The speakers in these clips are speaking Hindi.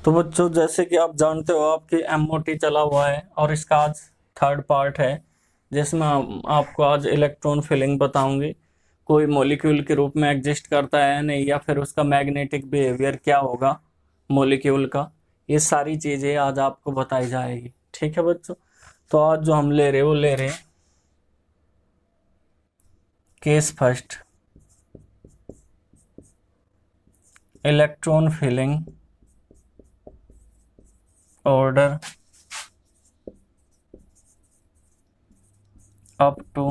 तो बच्चों जैसे कि आप जानते हो आपकी एमओटी चला हुआ है और इसका आज थर्ड पार्ट है जिसमें आपको आज इलेक्ट्रॉन फिलिंग बताऊंगी। कोई मॉलिक्यूल के रूप में एग्जिस्ट करता है या नहीं, या फिर उसका मैग्नेटिक बिहेवियर क्या होगा मॉलिक्यूल का, ये सारी चीजें आज आपको बताई जाएगी। ठीक है बच्चों, तो आज जो हम ले रहे हैं वो ले रहे हैं case first, electron filling order up to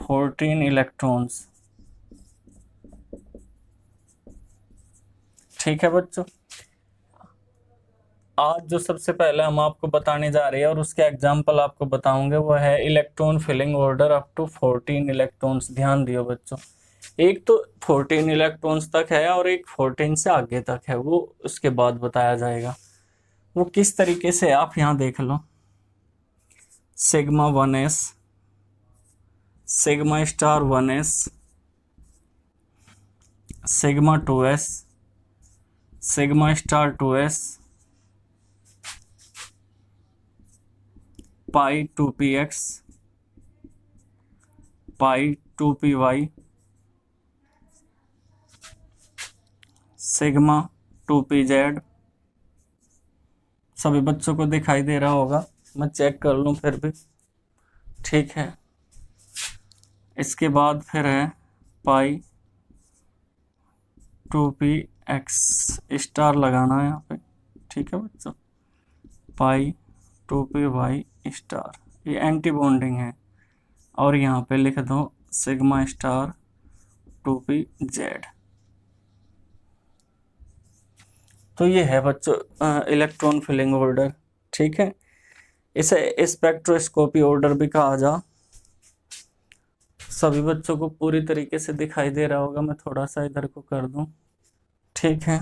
14 electrons. ठीक है बच्चों, आज जो सबसे पहले हम आपको बताने जा रहे हैं और उसके एग्जाम्पल आपको बताऊंगे वो है electron filling order up to 14 electrons. ध्यान दियो बच्चों, एक तो 14 इलेक्ट्रॉन्स तक है और एक 14 से आगे तक है, वो उसके बाद बताया जाएगा। वो किस तरीके से आप यहाँ देख लो, sigma 1s, sigma star 1s, sigma 2s, sigma star 2s, pi 2px, pi 2py, sigma 2pz। सभी बच्चों को दिखाई दे रहा होगा, मैं चेक कर लूँ फिर भी। ठीक है, इसके बाद फिर है पाई 2px स्टार लगाना है यहाँ पे। ठीक है बच्चों, पाई 2py स्टार, ये एंटी बॉन्डिंग है, और यहाँ पे लिख दो सिग्मा स्टार 2pz। तो ये है बच्चों इलेक्ट्रॉन फिलिंग ऑर्डर। ठीक है, इसे स्पेक्ट्रोस्कोपी ऑर्डर भी कहा जा। सभी बच्चों को पूरी तरीके से दिखाई दे रहा होगा, मैं थोड़ा सा इधर को कर दूं। ठीक है,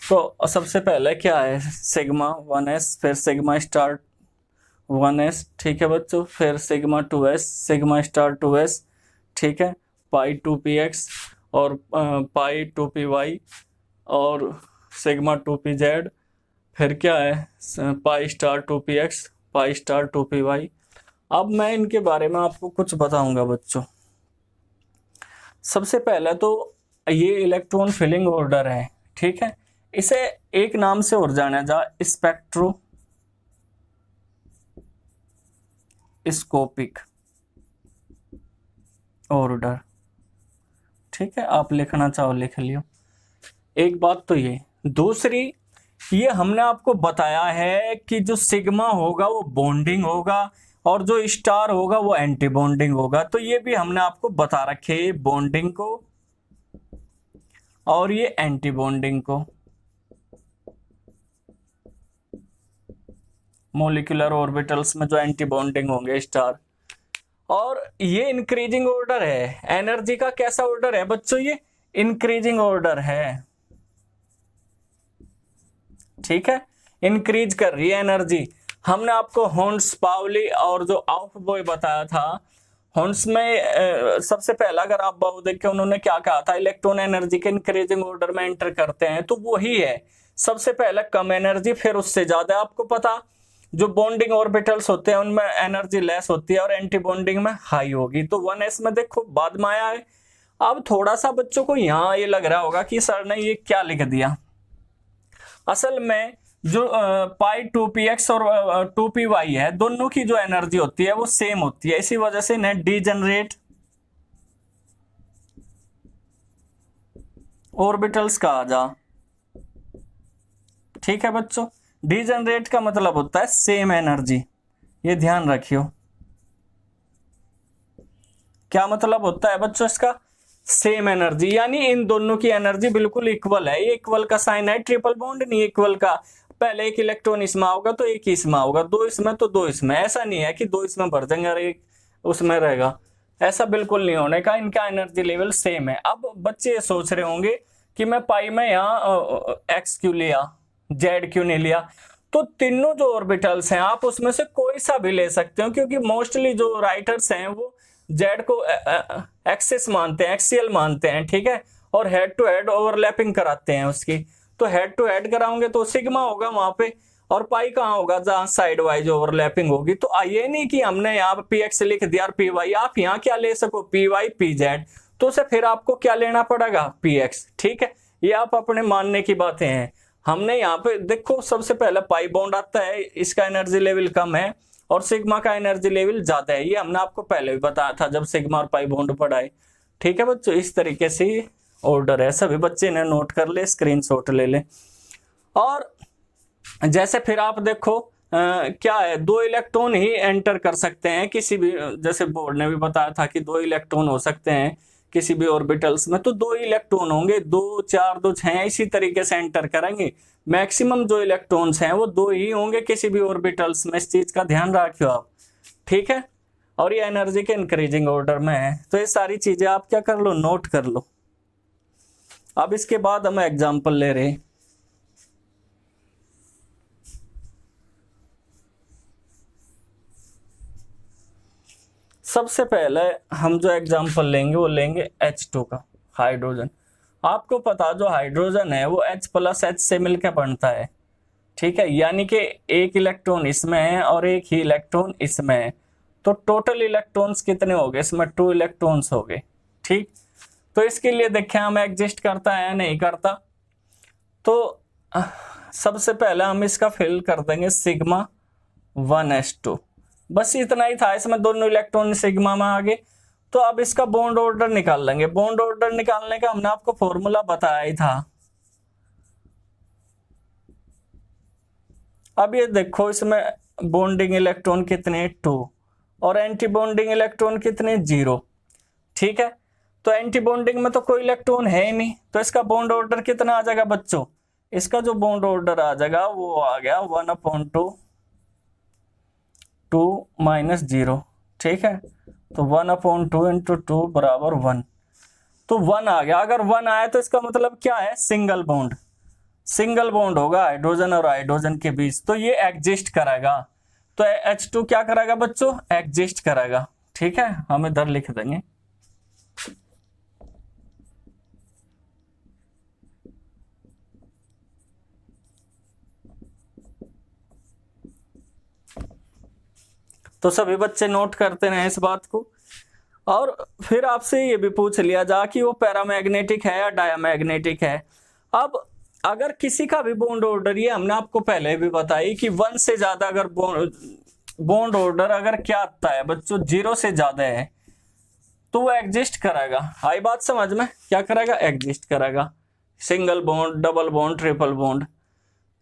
तो सबसे पहले क्या है, सिग्मा 1s, फिर सिग्मा स्टार 1s। ठीक है बच्चों, फिर sigma 2s, sigma star 2s। ठीक है, पाई 2px और पाई 2py और सिग्मा 2pz। फिर क्या है, pi star 2px, pi star 2py। अब मैं इनके बारे में आपको कुछ बताऊंगा बच्चों। सबसे पहले तो ये इलेक्ट्रॉन फिलिंग ऑर्डर है। ठीक है, इसे एक नाम से और जाना जा, स्पेक्ट्रो स्कोपिक ऑर्डर। ठीक है, आप लिखना चाहो लिख लियो। एक बात तो ये, दूसरी ये हमने आपको बताया है कि जो सिग्मा होगा वो बॉन्डिंग होगा और जो स्टार होगा वो एंटी बॉन्डिंग होगा। तो ये भी हमने आपको बता रखे है, बॉन्डिंग को और ये एंटी बॉन्डिंग को, मॉलिक्यूलर ऑर्बिटल्स में जो एंटी बॉन्डिंग होंगे स्टार। और ये इंक्रीजिंग ऑर्डर है। एनर्जी का कैसा ऑर्डर है बच्चों, ये इंक्रीजिंग ऑर्डर है। ठीक है, इंक्रीज कर रही है एनर्जी। हमने आपको हॉर्न्स, पाउली और जो आउफबॉय बताया था। हॉर्न्स में सबसे पहला अगर आप बाबू देख के उन्होंने क्या कहा था, इलेक्ट्रॉन एनर्जी के इंक्रीजिंग ऑर्डर में एंटर करते हैं, तो वही है। सबसे पहले कम एनर्जी, फिर उससे ज्यादा। आपको पता जो बॉन्डिंग ऑर्बिटल्स होते हैं उनमें एनर्जी लेस होती है और एंटी बॉन्डिंग में हाई होगी। तो 1s में देखो बाद में आया है। अब थोड़ा सा बच्चों को यहाँ ये लग रहा होगा कि सर ने ये क्या लिख दिया। असल में जो पाई 2px और 2py है, दोनों की जो एनर्जी होती है वो सेम होती है। इसी वजह से इन्हें डीजनरेट ऑर्बिटल्स कहा जा। ठीक है बच्चों, डीजनरेट का मतलब होता है सेम एनर्जी, ये ध्यान रखियो। क्या मतलब होता है बच्चों इसका, सेम एनर्जी, यानी इन दोनों की एनर्जी बिल्कुल इक्वल है। ये इक्वल का साइन है, ट्रिपल बॉन्ड नहीं इक्वल का। पहले एक इलेक्ट्रॉन इसमें होगा तो एक इसमें होगा, दो इसमें तो दो इसमें। ऐसा नहीं है कि दो इसमें भर जाएंगे और एक उसमें रहेगा, ऐसा बिल्कुल नहीं होने का। इनका एनर्जी लेवल सेम है। अब बच्चे सोच रहे होंगे कि मैं पाई में यहाँ एक्स क्यों लिया, जेड क्यों नहीं लिया। तो तीनों जो ऑर्बिटल्स हैं आप उसमें से कोई सा भी ले सकते हो, क्योंकि मोस्टली जो राइटर्स हैं वो जेड को एक्सिस मानते हैं, एक्सियल मानते हैं। ठीक है, और हेड टू हेड ओवरलैपिंग कराते हैं उसकी। तो हेड टू हेड कराओगे तो सिग्मा होगा वहां पे, और पाई कहाँ होगा जहां साइड वाइज ओवरलैपिंग होगी। तो ये नहीं कि हमने यहाँ पे px लिख दिया और py, आप यहाँ क्या ले सको py pz, तो उसे फिर आपको क्या लेना पड़ेगा px। ठीक है, ये आप अपने मानने की बातें हैं। हमने यहाँ पे देखो सबसे पहले पाई बॉन्ड आता है, इसका एनर्जी लेवल कम है और सिग्मा का एनर्जी लेवल ज्यादा है, ये हमने आपको पहले भी बताया था जब सिग्मा और पाई बॉन्ड पढ़ाए। ठीक है बच्चों, इस तरीके से ऑर्डर है, सभी बच्चे ने नोट कर ले, स्क्रीनशॉट ले ले। और जैसे फिर आप देखो क्या है, 2 इलेक्ट्रॉन ही एंटर कर सकते हैं किसी भी, जैसे बोर्ड ने भी बताया था कि 2 इलेक्ट्रॉन हो सकते हैं किसी भी ऑर्बिटल्स में, तो 2 इलेक्ट्रॉन होंगे, 2 4 2 6 इसी तरीके से एंटर करेंगे। मैक्सिमम जो इलेक्ट्रॉन्स हैं वो 2 ही होंगे किसी भी ऑर्बिटल्स में, इस चीज का ध्यान रखियो आप। ठीक है, और ये एनर्जी के इंक्रीजिंग ऑर्डर में है, तो ये सारी चीजें आप क्या कर लो, नोट कर लो। अब इसके बाद हम एग्जाम्पल ले रहे हैं। सबसे पहले हम जो एग्जाम्पल लेंगे वो लेंगे H2 का, हाइड्रोजन। आपको पता जो हाइड्रोजन है वो H+H से मिलकर बनता है। ठीक है, यानी कि एक इलेक्ट्रॉन इसमें है और एक ही इलेक्ट्रॉन इसमें है, तो टोटल इलेक्ट्रॉन्स कितने हो गए इसमें, 2 इलेक्ट्रॉन्स हो गए। ठीक, तो इसके लिए देखें हम एग्जिस्ट करता है या नहीं करता, तो सबसे पहले हम इसका फिल कर देंगे सिग्मा 1s2, बस इतना ही था, इसमें दोनों इलेक्ट्रॉन सिग्मा में आ गए। तो अब इसका बॉन्ड ऑर्डर निकाल लेंगे। बॉन्ड ऑर्डर निकालने का हमने आपको फॉर्मूला बताया ही था। अब ये देखो इसमें बॉन्डिंग इलेक्ट्रॉन कितने, 2, और एंटी बॉन्डिंग इलेक्ट्रॉन कितने, 0। ठीक है, तो एंटी बॉन्डिंग में तो कोई इलेक्ट्रॉन है ही नहीं, तो इसका बॉन्ड ऑर्डर कितना आ जाएगा बच्चों, इसका जो बॉन्ड ऑर्डर आ जाएगा वो आ गया 1/2 2 - 0। ठीक है, तो 1/2 × 2 = 1, तो 1 आ गया। अगर 1 आया तो इसका मतलब क्या है, सिंगल बॉन्ड, सिंगल बॉन्ड होगा हाइड्रोजन और हाइड्रोजन के बीच, तो ये एग्जिस्ट करेगा। तो H2 क्या करेगा बच्चों, एग्जिस्ट करेगा। ठीक है, हम इधर लिख देंगे। तो सभी बच्चे नोट करते रहे इस बात को। और फिर आपसे ये भी पूछ लिया जा कि वो पैरामैग्नेटिक है या डायामैग्नेटिक है। अब अगर किसी का भी बॉन्ड ऑर्डर, ये हमने आपको पहले भी बताई कि 1 से ज्यादा अगर बॉन्ड ऑर्डर अगर क्या आता है बच्चों, 0 से ज्यादा है, तो वो एग्जिस्ट करेगा। आई बात समझ में, क्या करेगा, एग्जिस्ट करेगा। Single bond, double bond, triple bond.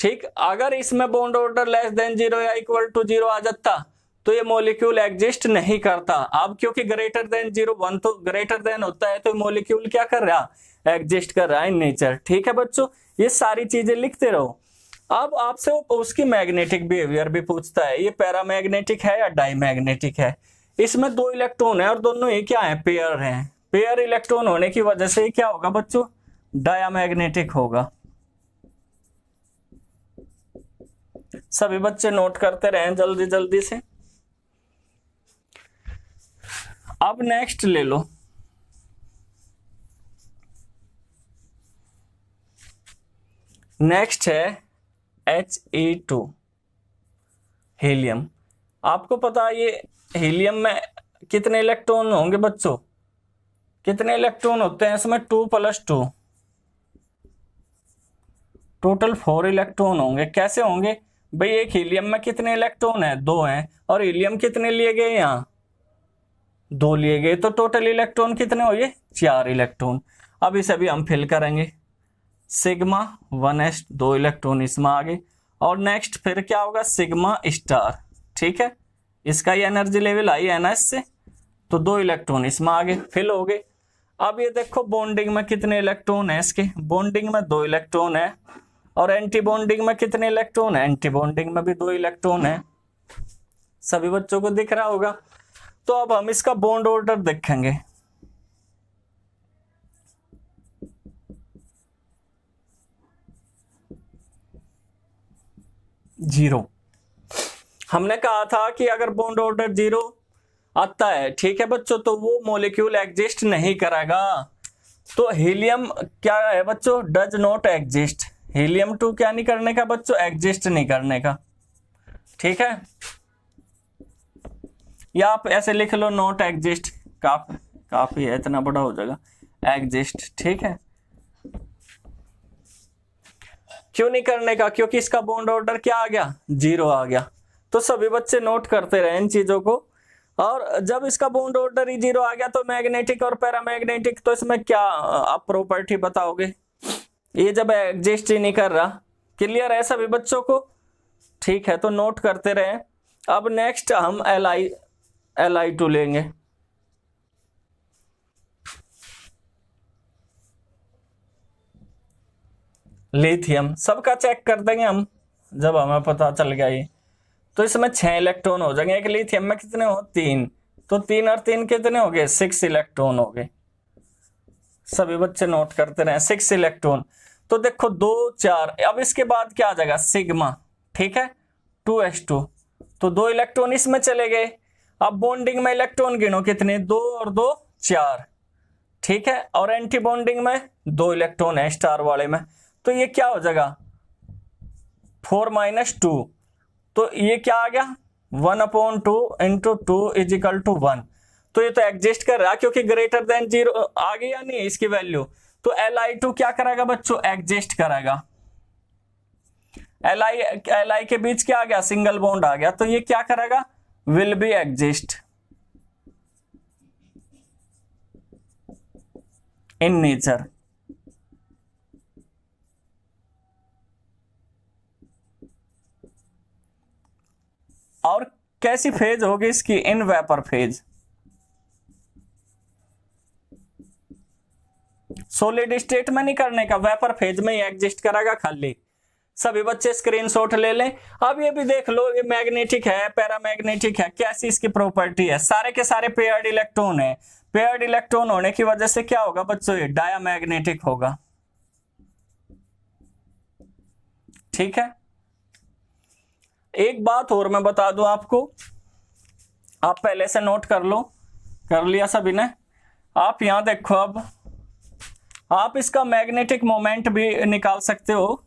ठीक, अगर इसमें बॉन्ड ऑर्डर लेस देन 0 या इक्वल टू 0 आ जाता तो ये मॉलिक्यूल एग्जिस्ट नहीं करता। अब क्योंकि ग्रेटर देन 0, 1 तो ग्रेटर देन होता है, तो मॉलिक्यूल क्या कर रहा, एग्जिस्ट कर रहा है इन नेचर। ठीक है बच्चों, ये सारी चीजें लिखते रहो। अब आपसे उसकी मैग्नेटिक बिहेवियर भी पूछता है, ये पैरामैग्नेटिक है या डाईमैग्नेटिक है। इसमें 2 इलेक्ट्रॉन है और दोनों ही क्या है, पेयर हैं। पेयर इलेक्ट्रॉन होने की वजह से क्या होगा बच्चों, डायामैग्नेटिक होगा। सभी बच्चे नोट करते रहें जल्दी जल्दी से। अब नेक्स्ट ले लो, नेक्स्ट है He2, हीलियम। आपको पता है ये हीलियम में कितने इलेक्ट्रॉन होंगे बच्चों, कितने इलेक्ट्रॉन होते हैं इसमें, 2 + 2, टोटल 4 इलेक्ट्रॉन होंगे। कैसे होंगे भाई, एक हीलियम में कितने इलेक्ट्रॉन है, 2 हैं, और हीलियम कितने लिए गए, यहाँ 2 लिए गए, तो टोटल इलेक्ट्रॉन कितने हो गए, 4 इलेक्ट्रॉन। अब इसे भी हम फिल करेंगे, सिग्मा 1s, 2 इलेक्ट्रॉन इसमें आ गए। और नेक्स्ट फिर क्या होगा, सिग्मा स्टार। ठीक है, इसका ही एनर्जी लेवल आई NS से, तो 2 इलेक्ट्रॉन इसमें आ गए, फिल हो गए। अब ये देखो बॉन्डिंग में कितने इलेक्ट्रॉन है इसके, बॉन्डिंग में 2 इलेक्ट्रॉन है, और एंटी बॉन्डिंग में कितने इलेक्ट्रॉन है, एंटी बॉन्डिंग में भी 2 इलेक्ट्रॉन है। सभी बच्चों को दिख रहा होगा। तो अब हम इसका बॉन्ड ऑर्डर देखेंगे। जीरो, हमने कहा था कि अगर बॉन्ड ऑर्डर 0 आता है, ठीक है बच्चों, तो वो मॉलिक्यूल एग्जिस्ट नहीं करेगा। तो हीलियम क्या है बच्चों, डज नॉट एग्जिस्ट, हीलियम 2 क्या नहीं करने का बच्चों, एग्जिस्ट नहीं करने का। ठीक है, या आप ऐसे लिख लो नॉट एग्जिस्ट, काफी है, इतना बड़ा हो जाएगा, एग्जिस्ट। ठीक है, क्यों नहीं करने का, क्योंकि इसका बॉन्ड ऑर्डर क्या आ गया, 0 आ गया। तो सभी बच्चे नोट करते रहे इन चीजों को। और जब इसका बॉन्ड ऑर्डर ही 0 आ गया तो मैग्नेटिक और पैरामैग्नेटिक, तो इसमें क्या आप प्रॉपर्टी बताओगे, ये जब एग्जिस्ट ही नहीं कर रहा। क्लियर है सभी बच्चों को? ठीक है, तो नोट करते रहे। अब नेक्स्ट हम Li2 लेंगे। लिथियम सबका चेक कर देंगे हम, जब हमें पता चल गया ये। तो इसमें 6 इलेक्ट्रॉन हो जाएंगे, एक लिथियम में कितने हो, 3। तो 3 और 3 कितने हो गए, 6 इलेक्ट्रॉन हो गए। सभी बच्चे नोट करते रहे, 6 इलेक्ट्रॉन। तो देखो 2 4, अब इसके बाद क्या आ जाएगा, सिग्मा। ठीक है, 2s2, तो 2 इलेक्ट्रॉन इसमें चले गए। अब बॉन्डिंग में इलेक्ट्रॉन गिनो कितने, 2 और 2 4। ठीक है, और एंटी बॉन्डिंग में 2 इलेक्ट्रॉन है स्टार वाले में, तो ये क्या हो जाएगा, 4 - 2। तो ये क्या आ गया, 1/2 × 2 = 1। तो ये तो एग्जिस्ट कर रहा, क्योंकि ग्रेटर देन 0 आ गई या नहीं इसकी वैल्यू। तो Li2 क्या करेगा बच्चों, एग्जिस्ट करेगा। Li के बीच क्या आ गया, सिंगल बॉन्ड आ गया, तो ये क्या करेगा, will be exist in nature. और कैसी फेज होगी इसकी, in vapour phase. Solid state में नहीं करने का, वेपर फेज में ही एग्जिस्ट करेगा खाली। सभी बच्चे स्क्रीनशॉट ले लें। अब ये भी देख लो, ये मैग्नेटिक है, पैरामैग्नेटिक है, कैसी इसकी प्रॉपर्टी है, सारे के सारे पेयर्ड इलेक्ट्रॉन है। पेयर्ड इलेक्ट्रॉन होने की वजह से क्या होगा बच्चों, ये डायामैग्नेटिक होगा। ठीक है, एक बात और मैं बता दूं आपको, आप पहले से नोट कर लो, कर लिया सभी ने। आप यहां देखो, अब आप इसका मैग्नेटिक मोमेंट भी निकाल सकते हो।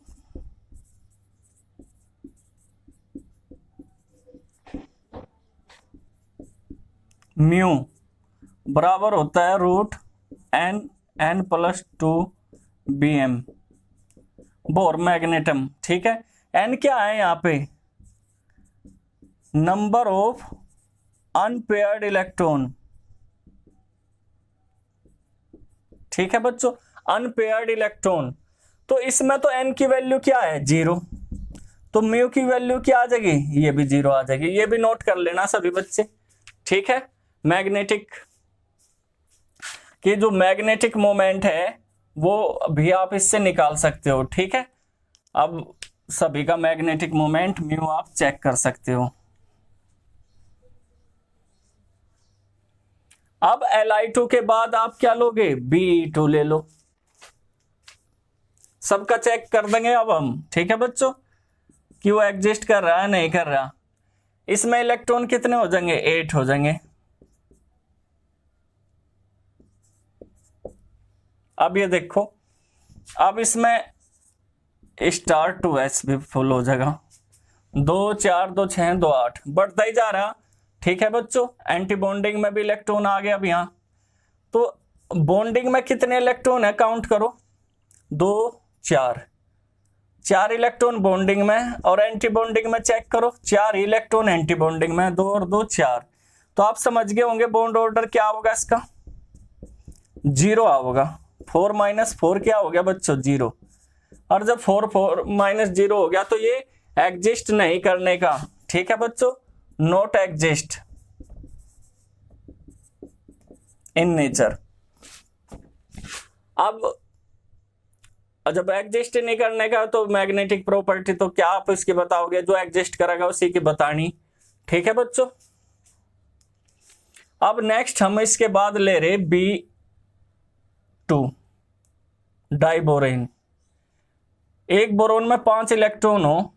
म्यू बराबर होता है √N+2Bm बोर मैग्नेटम। ठीक है, N क्या है यहां पे, नंबर ऑफ अनपेयर्ड इलेक्ट्रॉन। ठीक है बच्चों, अनपेयर्ड इलेक्ट्रॉन। तो इसमें तो N की वैल्यू क्या है, 0, तो म्यू की वैल्यू क्या आ जाएगी, ये भी 0 आ जाएगी। ये भी नोट कर लेना सभी बच्चे। ठीक है, मैग्नेटिक की जो मैग्नेटिक मोमेंट है वो भी आप इससे निकाल सकते हो। ठीक है, अब सभी का मैग्नेटिक मोमेंट म्यू आप चेक कर सकते हो। अब Li2 के बाद आप क्या लोगे, Be2 ले लो। सबका चेक कर देंगे अब हम। ठीक है बच्चों, कि वो एग्जिस्ट कर रहा है नहीं कर रहा। इसमें इलेक्ट्रॉन कितने हो जाएंगे, 8 हो जाएंगे। अब ये देखो, अब इसमें स्टार 2s भी फुल हो जाएगा, 2 4 2 6 2 8 बढ़ता ही जा रहा। ठीक है बच्चों, एंटी बॉन्डिंग में भी इलेक्ट्रॉन आ गया अब यहाँ। तो बॉन्डिंग में कितने इलेक्ट्रॉन है, काउंट करो, 2 4 इलेक्ट्रॉन बॉन्डिंग में, और एंटी बॉन्डिंग में चेक करो, 4 इलेक्ट्रॉन एंटी बॉन्डिंग में, 2 और 2 4। तो आप समझ गए होंगे बॉन्ड ऑर्डर क्या होगा इसका, 0 होगा। 4 - 4 क्या हो गया बच्चों, 0। और जब 4 - 0 हो गया तो ये एग्जिस्ट नहीं करने का। ठीक है बच्चों, नॉट एग्जिस्ट इन नेचर। अब जब एग्जिस्ट नहीं करने का तो मैग्नेटिक प्रॉपर्टी तो क्या आप इसकी बताओगे, जो एग्जिस्ट करेगा उसी की बतानी। ठीक है बच्चों, अब नेक्स्ट हम इसके बाद ले रहे Be2 डाइबोरेन। एक बोरोन में 5 इलेक्ट्रॉन हो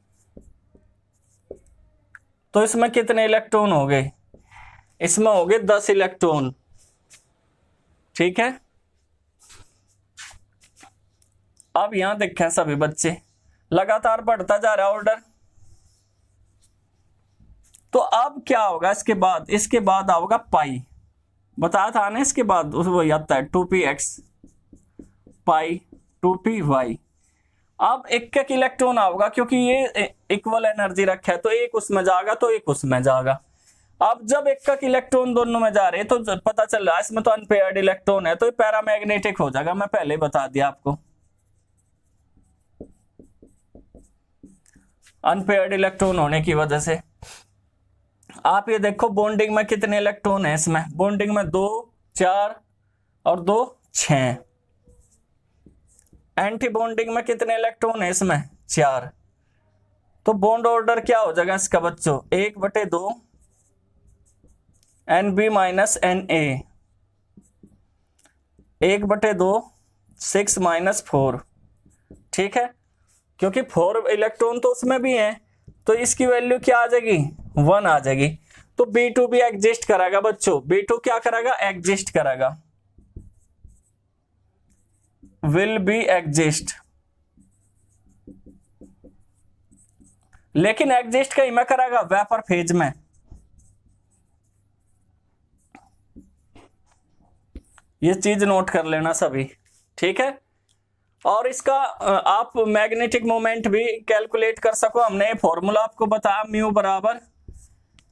तो इसमें कितने इलेक्ट्रॉन हो गए, इसमें हो गए 10 इलेक्ट्रॉन। ठीक है, अब यहां देखें सभी बच्चे, लगातार बढ़ता जा रहा है ऑर्डर। तो अब क्या होगा इसके बाद होगा पाई, बताया था ना, इसके बाद वही आता है 2px पाई 2py। अब एक इलेक्ट्रॉन आओगा, क्योंकि ये इक्वल एनर्जी रखा है तो एक उसमें जाएगा तो एक उसमें जाएगा। अब जब एक इलेक्ट्रॉन दोनों में जा रहे हैं तो पता चल रहा है इसमें तो अनपेयर्ड इलेक्ट्रॉन है, तो ये पैरामैग्नेटिक हो जाएगा, मैं पहले बता दिया आपको। अनपेयर्ड इलेक्ट्रॉन होने की वजह से आप ये देखो बॉन्डिंग में कितने इलेक्ट्रॉन है इसमें, बॉन्डिंग में 2 4 और 2 6। एंटी बॉन्डिंग में कितने इलेक्ट्रॉन है इसमें 4। तो बॉन्ड ऑर्डर क्या हो जाएगा इसका बच्चों 1/2 NB माइनस NA 1/2 6 माइनस 4। ठीक है, क्योंकि 4 इलेक्ट्रॉन तो उसमें भी है तो इसकी वैल्यू क्या आ जाएगी 1 आ जाएगी। तो B2 भी एग्जिस्ट करेगा बच्चों, B2 क्या करेगा एग्जिस्ट करेगा, विल बी एग्जिस्ट। लेकिन एग्जिस्ट कहीं में करेगा वेपर फेज में। ये चीज नोट कर लेना सभी, ठीक है। और इसका आप मैग्नेटिक मोमेंट भी कैलकुलेट कर सको, हमने फॉर्मूला आपको बताया म्यू बराबर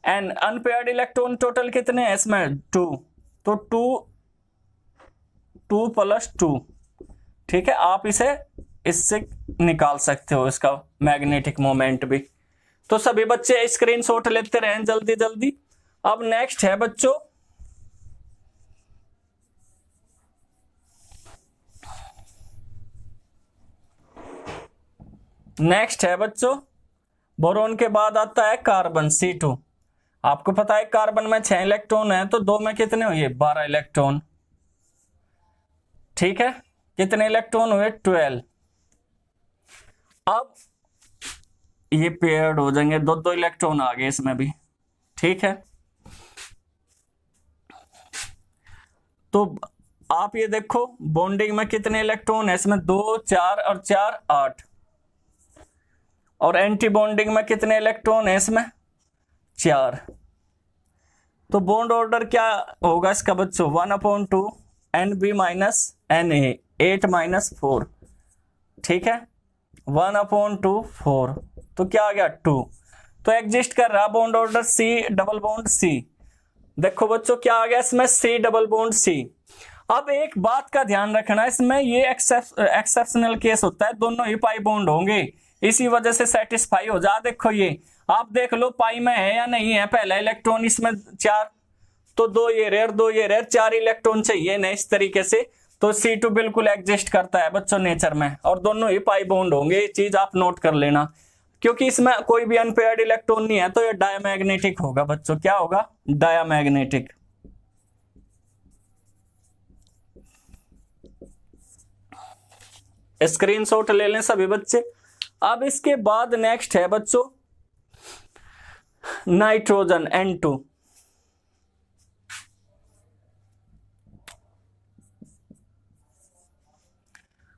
एन। अनपेयर्ड इलेक्ट्रॉन टोटल कितने हैं इसमें 2, तो 2 + 2। ठीक है, आप इसे इससे निकाल सकते हो इसका मैग्नेटिक मोमेंट भी। तो सभी बच्चे स्क्रीनशॉट लेते रहें जल्दी जल्दी। अब नेक्स्ट है बच्चों बोरोन के बाद आता है कार्बन C2। आपको पता है कार्बन में 6 इलेक्ट्रॉन है तो 2 में कितने हुए 12 इलेक्ट्रॉन। ठीक है, कितने इलेक्ट्रॉन हुए 12। अब ये पेयर्ड हो जाएंगे, 2 इलेक्ट्रॉन आ गए इसमें भी। ठीक है, तो आप ये देखो बॉन्डिंग में कितने इलेक्ट्रॉन है इसमें 2 4 और 4 8। और एंटी बॉन्डिंग में कितने इलेक्ट्रॉन है इसमें 4। तो बॉन्ड ऑर्डर क्या होगा इसका बच्चों 1/2 NB माइनस NA 8 - 4। ठीक है, 1/2 4, तो क्या आ गया 2। तो एग्जिस्ट कर रहा bond order C double bond C। देखो बच्चों क्या आ गया इसमें C डबल बॉन्ड C। अब एक बात का ध्यान रखना, इसमें ये एक्सेप्शनल केस होता है, दोनों ही पाई बॉन्ड होंगे, इसी वजह से सेटिस्फाई हो जा। देखो ये आप देख लो पाई में है या नहीं है, पहला इलेक्ट्रॉन इसमें 4, तो 2 ये रेयर 2 ये रेयर, 4 इलेक्ट्रॉन चाहिए ना इस तरीके से। तो C2 बिल्कुल एग्जिस्ट करता है बच्चों नेचर में, और दोनों ही पाई बॉन्ड होंगे, ये चीज आप नोट कर लेना। क्योंकि इसमें कोई भी अनपेयर्ड इलेक्ट्रॉन नहीं है तो ये डायमैग्नेटिक होगा बच्चों। क्या होगा डायमैग्नेटिक। स्क्रीनशॉट ले लें सभी बच्चे। अब इसके बाद नेक्स्ट है बच्चों नाइट्रोजन N2।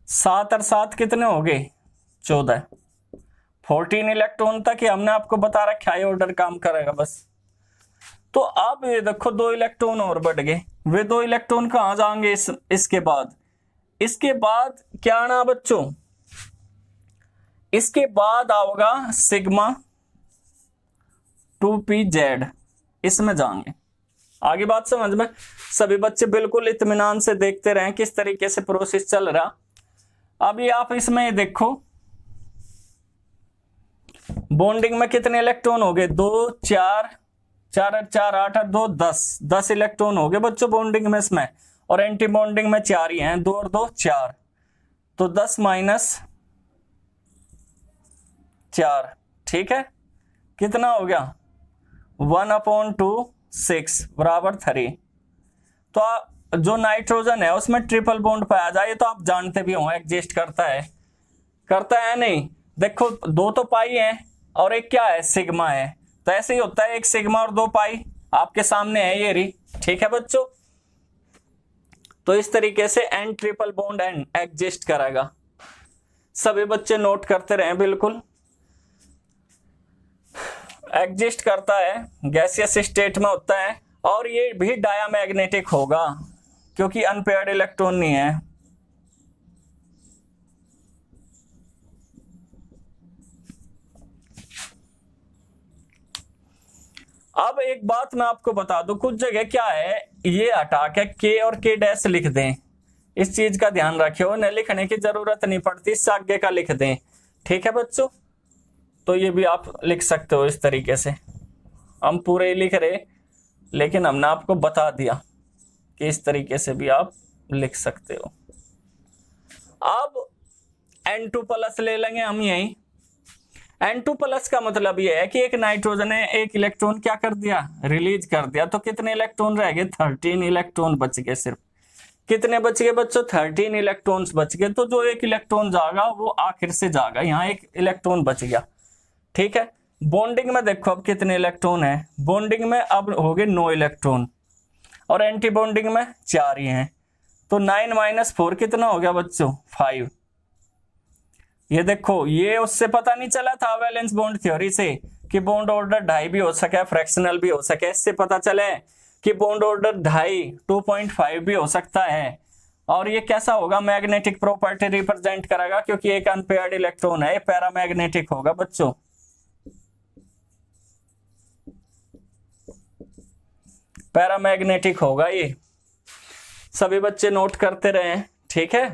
7 और 7 कितने हो गए 14। 14 इलेक्ट्रॉन तक ही हमने आपको बता रखा है ऑर्डर काम करेगा बस। तो अब ये देखो 2 इलेक्ट्रॉन और बढ़ गए, वे 2 इलेक्ट्रॉन कहां जाएंगे इसके बाद क्या आना बच्चों, इसके बाद आओगा सिग्मा 2pz, इसमें जाएंगे। आगे बात समझ में सभी बच्चे बिल्कुल इत्मीनान से देखते रहें किस तरीके से प्रोसेस चल रहा। अभी आप इसमें देखो बॉन्डिंग में कितने इलेक्ट्रॉन हो गए 2 4 4 और 4 8 और 2 10 इलेक्ट्रॉन हो गए बच्चों बॉन्डिंग में इसमें, और एंटी बॉन्डिंग में 4 ही हैं, 2 और 2 4, तो 10 - 4। ठीक है, कितना हो गया 1/2 6 बराबर 3। तो जो नाइट्रोजन है उसमें ट्रिपल बॉन्ड पाया जाए, तो आप जानते भी हो एग्जिस्ट करता है नहीं। देखो 2 तो पाई है और एक क्या है सिग्मा है, तो ऐसे ही होता है, एक सिग्मा और 2 पाई आपके सामने है ये रही। ठीक है बच्चों, तो इस तरीके से N triple bond N exist करेगा। सभी बच्चे नोट करते रहें बिल्कुल। एग्जिस्ट करता है, गैसियस स्टेट में होता है, और ये भी डायामैग्नेटिक होगा क्योंकि अनपेयर्ड इलेक्ट्रॉन नहीं है। अब एक बात मैं आपको बता दूं, कुछ जगह क्या है, ये हटा के के और के डैश लिख दें, इस चीज का ध्यान रखियो, न लिखने की जरूरत नहीं पड़ती, इससे आगे का लिख दें। ठीक है बच्चों, तो ये भी आप लिख सकते हो इस तरीके से। हम पूरे ही लिख रहे, लेकिन हमने आपको बता दिया कि इस तरीके से भी आप लिख सकते हो। अब N2 प्लस ले लेंगे हम यही। N2 प्लस का मतलब ये है कि एक नाइट्रोजन ने एक इलेक्ट्रॉन क्या कर दिया, रिलीज कर दिया, तो कितने इलेक्ट्रॉन रह गए, 13 इलेक्ट्रॉन बच गए। सिर्फ कितने बच गए बच्चों, 13 इलेक्ट्रॉन्स बच गए। तो जो एक इलेक्ट्रॉन जागा वो आखिर से जागा, यहाँ एक इलेक्ट्रॉन बच गया। ठीक है, बॉन्डिंग में देखो अब कितने इलेक्ट्रॉन है, बॉन्डिंग में अब हो गए 9 इलेक्ट्रॉन, और एंटी बॉन्डिंग में 4 ही हैं। तो 9 - 4 कितना हो गया बच्चों, 5। ये देखो, ये उससे पता नहीं चला था वैलेंस बॉन्ड थ्योरी से कि बॉन्ड ऑर्डर 2.5 भी हो सके, फ्रैक्शनल भी हो सके। इससे पता चले कि बॉन्ड ऑर्डर 2.5 2.5 भी हो सकता है। और ये कैसा होगा, मैग्नेटिक प्रॉपर्टी रिप्रेजेंट करेगा, क्योंकि एक अनपेयर्ड इलेक्ट्रॉन है, पैरामैग्नेटिक होगा बच्चों। पैरामैग्नेटिक होगा ये, सभी बच्चे नोट करते रहे। ठीक है,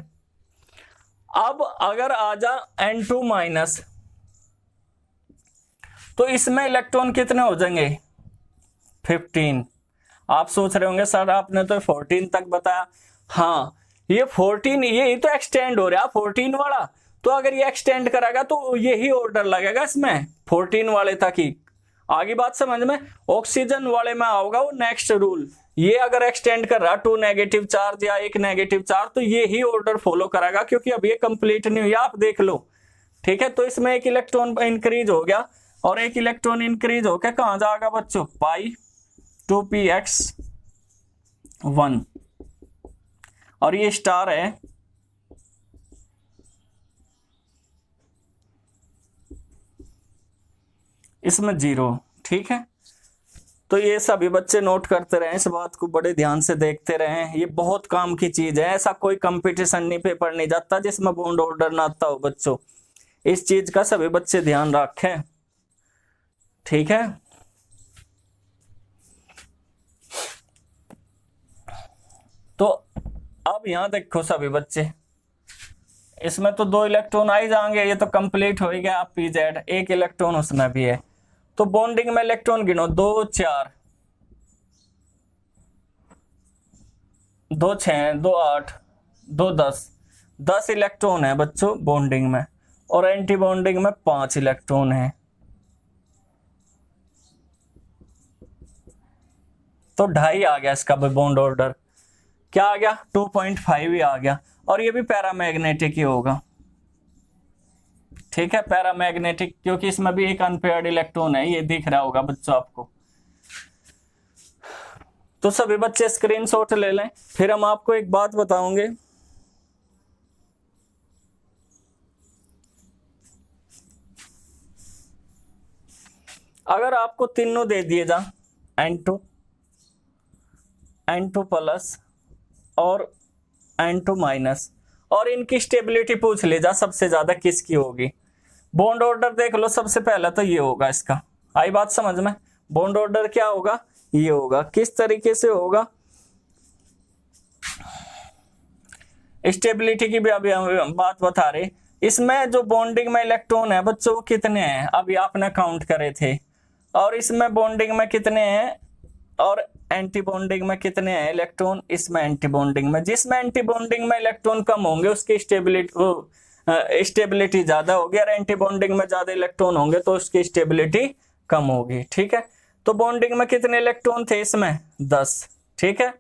अब अगर आ जा N2-, तो इसमें इलेक्ट्रॉन कितने हो जाएंगे, 15। आप सोच रहे होंगे सर आपने तो 14 तक बताया। हाँ, ये 14 ये तो एक्सटेंड हो रहा है 14 वाला, तो अगर ये एक्सटेंड करेगा तो यही ऑर्डर लगेगा इसमें 14 वाले तक ही। आगे बात समझ में, ऑक्सीजन वाले में आओगा वो नेक्स्ट रूल। ये अगर एक्सटेंड कर रहा 2 नेगेटिव चार्ज या 1 नेगेटिव चार्ज, तो ये ही ऑर्डर फॉलो करेगा, क्योंकि अब ये कंप्लीट नहीं हुई, आप देख लो। ठीक है, तो इसमें एक इलेक्ट्रॉन इंक्रीज हो गया, और एक इलेक्ट्रॉन इंक्रीज होकर कहां जाएगा बच्चों, पाई 2px1, और ये स्टार है, इसमें 0। ठीक है, तो ये सभी बच्चे नोट करते रहे, इस बात को बड़े ध्यान से देखते रहे, ये बहुत काम की चीज है। ऐसा कोई कंपटीशन नहीं, पेपर नहीं जाता जिसमें बॉन्ड ऑर्डर ना आता हो बच्चों, इस चीज का सभी बच्चे ध्यान रखें। ठीक है, तो अब यहां देखो सभी बच्चे, इसमें तो 2 इलेक्ट्रॉन आ ही जाएंगे, ये तो कंप्लीट हो गया। pz एक इलेक्ट्रॉन उसमें भी है, तो बॉन्डिंग में इलेक्ट्रॉन गिनो, 2 4 2 6 2 8 2 10 इलेक्ट्रॉन है बच्चों बॉन्डिंग में, और एंटी बॉन्डिंग में 5 इलेक्ट्रॉन है। तो 2.5 आ गया इसका बॉन्ड ऑर्डर, क्या आ गया, 2.5 ही आ गया, और ये भी पैरामैग्नेटिक ही होगा। ठीक है, पैरामैग्नेटिक, क्योंकि इसमें भी एक अनपेयर्ड इलेक्ट्रॉन है, ये दिख रहा होगा बच्चों आपको। तो सभी बच्चे स्क्रीनशॉट ले लें, फिर हम आपको एक बात बताओगे। अगर आपको तीनों दे दिए जा, N2 प्लस और N2-, और इनकी स्टेबिलिटी पूछ ले जा सबसे ज्यादा किसकी होगी। बॉन्ड ऑर्डर देख लो, सबसे पहला तो ये होगा इसका, आई बात समझ में। बॉन्ड ऑर्डर क्या होगा, ये होगा। किस तरीके से होगा, स्टेबिलिटी की भी अभी हम बात बता रहे। इसमें जो बॉन्डिंग में इलेक्ट्रॉन है बच्चों, वो कितने हैं, अभी आपने काउंट करे थे, और इसमें बॉन्डिंग में कितने हैं, और एंटी बॉन्डिंग में कितने हैं इलेक्ट्रॉन, इसमें एंटी बॉन्डिंग में। जिसमें एंटी बॉन्डिंग में इलेक्ट्रॉन कम होंगे उसकी स्टेबिलिटी ज्यादा होगी, और एंटी बॉन्डिंग में ज्यादा इलेक्ट्रॉन होंगे तो उसकी स्टेबिलिटी कम होगी। ठीक है, तो बॉन्डिंग में कितने इलेक्ट्रॉन थे इसमें, 10। ठीक है,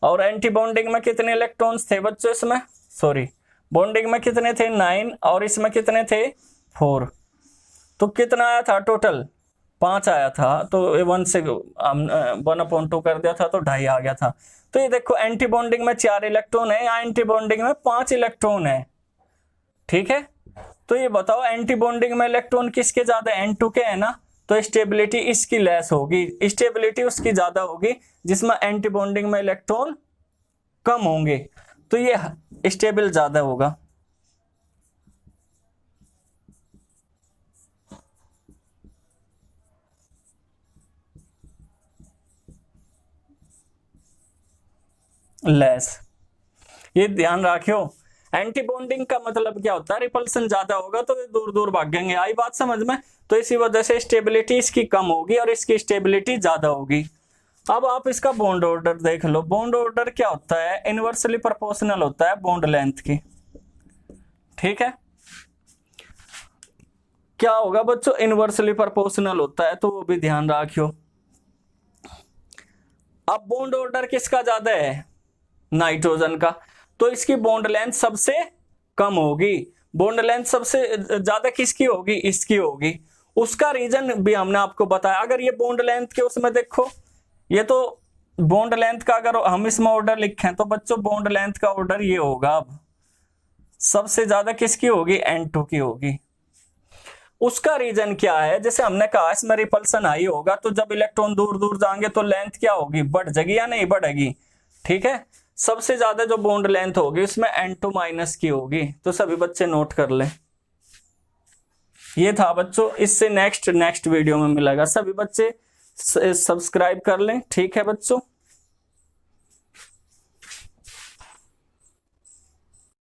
और एंटी बॉन्डिंग में कितने इलेक्ट्रॉन्स थे बच्चों इसमें, सॉरी, बॉन्डिंग में कितने थे, 9, और इसमें कितने थे, 4। तो कितना आया था टोटल, 5 आया था, तो 1 से हम 1/2 कर दिया था, तो 2.5 आ गया था। तो ये देखो, एंटी बॉन्डिंग में 4 इलेक्ट्रॉन है, या एंटी बॉन्डिंग में 5 इलेक्ट्रॉन है। ठीक है, तो ये बताओ एंटी बॉन्डिंग में इलेक्ट्रॉन किसके ज्यादा, N2 के है ना, तो स्टेबिलिटी इसकी लेस होगी, स्टेबिलिटी उसकी ज्यादा होगी जिसमें एंटी बॉन्डिंग में इलेक्ट्रॉन कम होंगे, तो ये स्टेबल ज्यादा होगा। लेस, ये ध्यान रखियो। एंटी बॉन्डिंग का मतलब क्या होता है, रिपल्सन ज्यादा होगा तो ये दूर दूर भागेंगे, आई बात समझ में। तो इसी वजह से स्टेबिलिटी इसकी कम होगी और इसकी स्टेबिलिटी ज्यादा होगी। अब आप इसका बॉन्ड ऑर्डर देख लो। बॉन्ड ऑर्डर क्या होता है, इनवर्सली प्रोपोर्शनल होता है बॉन्ड लेंथ की, ठीक है। क्या होगा बच्चों, इनवर्सली प्रोपोर्शनल होता है, तो वो भी ध्यान रखियो। अब बॉन्ड ऑर्डर किसका ज्यादा है, नाइट्रोजन का, तो इसकी बॉन्ड लेंथ सबसे कम होगी। बॉन्ड लेंथ सबसे ज्यादा किसकी होगी, इसकी होगी। उसका रीजन भी हमने आपको बताया। अगर ये बॉन्ड लेंथ के उसमें देखो, ये तो बॉन्ड लेंथ का अगर हम इसमें ऑर्डर लिखें तो बच्चों बॉन्ड लेंथ का ऑर्डर ये होगा, अब सबसे ज्यादा किसकी होगी, N2 की होगी। उसका रीजन क्या है, जैसे हमने कहा इसमें रिपल्सन हाई होगा, तो जब इलेक्ट्रॉन दूर दूर जाएंगे तो लेंथ क्या होगी, बढ़ जाएगी या नहीं बढ़ेगी, ठीक है। सबसे ज्यादा जो बॉन्ड लेंथ होगी उसमें N2 माइनस की होगी, तो सभी बच्चे नोट कर लें। ये था बच्चों, इससे नेक्स्ट वीडियो में मिलेगा। सभी बच्चे सब्सक्राइब कर लें, ठीक है बच्चों।